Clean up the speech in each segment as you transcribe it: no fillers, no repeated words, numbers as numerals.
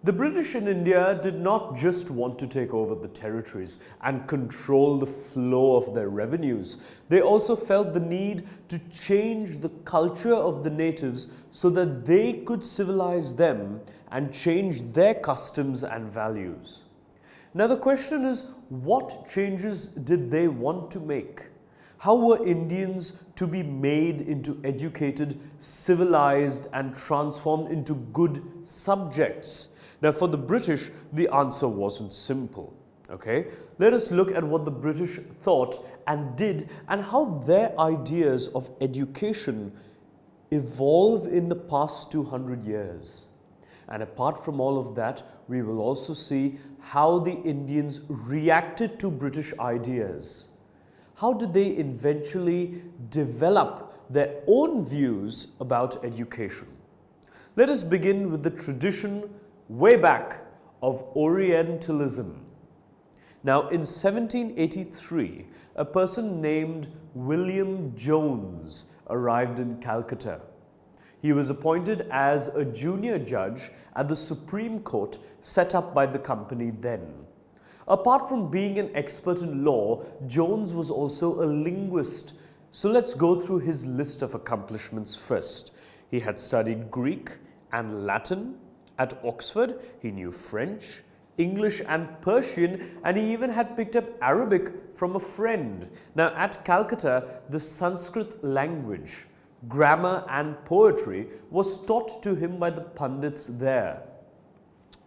The British in India did not just want to take over the territories and control the flow of their revenues. They also felt the need to change the culture of the natives so that they could civilize them and change their customs and values. Now the question is, what changes did they want to make? How were Indians to be made into educated, civilized, and transformed into good subjects? Now, for the British, the answer wasn't simple. Okay? Let us look at what the British thought and did and how their ideas of education evolve in the past 200 years. And apart from all of that, we will also see how the Indians reacted to British ideas. How did they eventually develop their own views about education? Let us begin with the tradition way back of Orientalism. Now, in 1783, a person named William Jones arrived in Calcutta. He was appointed as a junior judge at the Supreme Court set up by the company then. Apart from being an expert in law, Jones was also a linguist. So let's go through his list of accomplishments first. He had studied Greek and Latin. At Oxford, he knew French, English and Persian, and he even had picked up Arabic from a friend. Now at Calcutta, the Sanskrit language, grammar and poetry was taught to him by the Pandits there.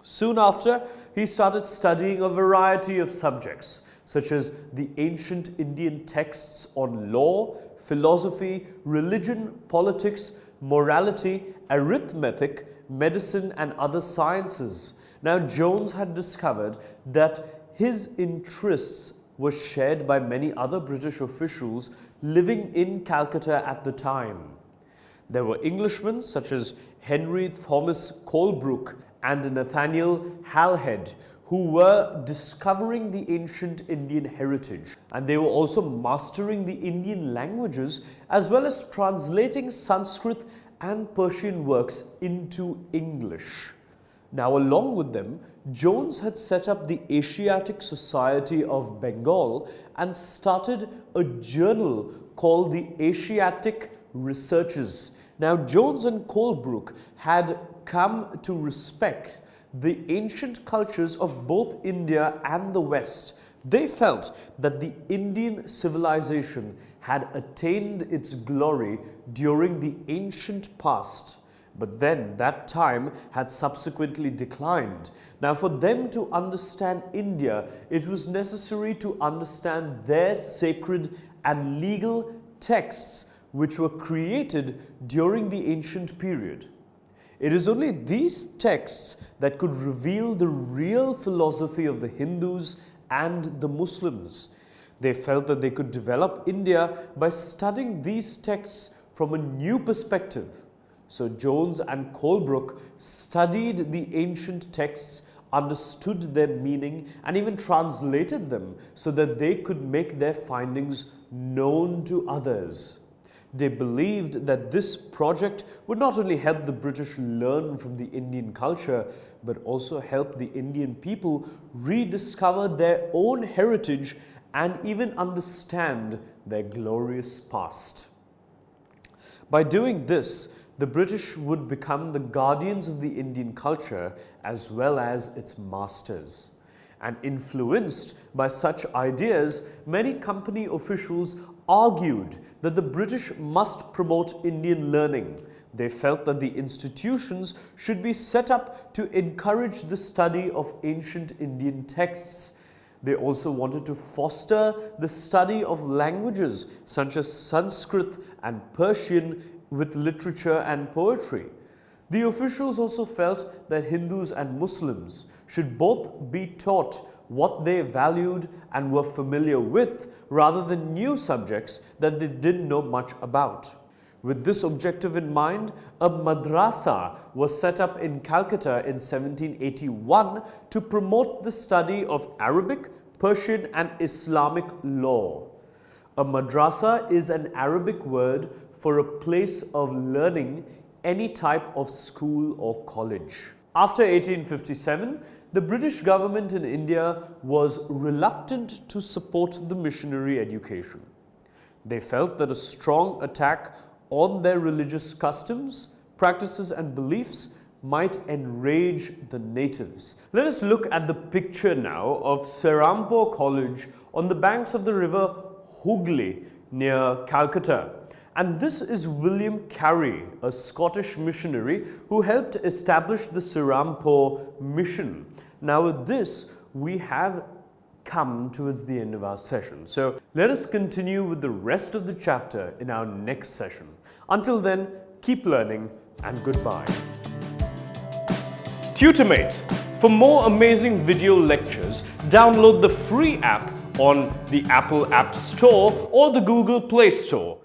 Soon after, he started studying a variety of subjects, such as the ancient Indian texts on law, philosophy, religion, politics, morality, arithmetic, medicine and other sciences. Now Jones had discovered that his interests were shared by many other British officials living in Calcutta at the time. There were Englishmen such as Henry Thomas Colebrook and Nathaniel Halhed, who were discovering the ancient Indian heritage, and they were also mastering the Indian languages as well as translating Sanskrit and Persian works into English. Now, along with them, Jones had set up the Asiatic Society of Bengal and started a journal called the Asiatic Researches. Now, Jones and Colebrook had come to respect the ancient cultures of both India and the West. They felt that the Indian civilization had attained its glory during the ancient past, but then that time had subsequently declined. Now, for them to understand India, it was necessary to understand their sacred and legal texts which were created during the ancient period. It is only these texts that could reveal the real philosophy of the Hindus and the Muslims. They felt that they could develop India by studying these texts from a new perspective. So Jones and Colebrook studied the ancient texts, understood their meaning, and even translated them so that they could make their findings known to others. They believed that this project would not only help the British learn from the Indian culture, but also help the Indian people rediscover their own heritage and even understand their glorious past. By doing this, the British would become the guardians of the Indian culture as well as its masters. And influenced by such ideas, many company officials argued that the British must promote Indian learning. They felt that the institutions should be set up to encourage the study of ancient Indian texts. They also wanted to foster the study of languages such as Sanskrit and Persian with literature and poetry. The officials also felt that Hindus and Muslims should both be taught what they valued and were familiar with rather than new subjects that they didn't know much about. With this objective in mind, a madrasa was set up in Calcutta in 1781 to promote the study of Arabic, Persian and Islamic law. A madrasa is an Arabic word for a place of learning, any type of school or college. After 1857, the British government in India was reluctant to support the missionary education. They felt that a strong attack on their religious customs, practices and beliefs might enrage the natives. Let us look at the picture now of Serampore College on the banks of the river Hooghly near Calcutta. And this is William Carey, a Scottish missionary who helped establish the Serampore mission. Now with this, we have come towards the end of our session. So let us continue with the rest of the chapter in our next session. Until then, keep learning and goodbye. Tutormate. For more amazing video lectures, download the free app on the Apple App Store or the Google Play Store.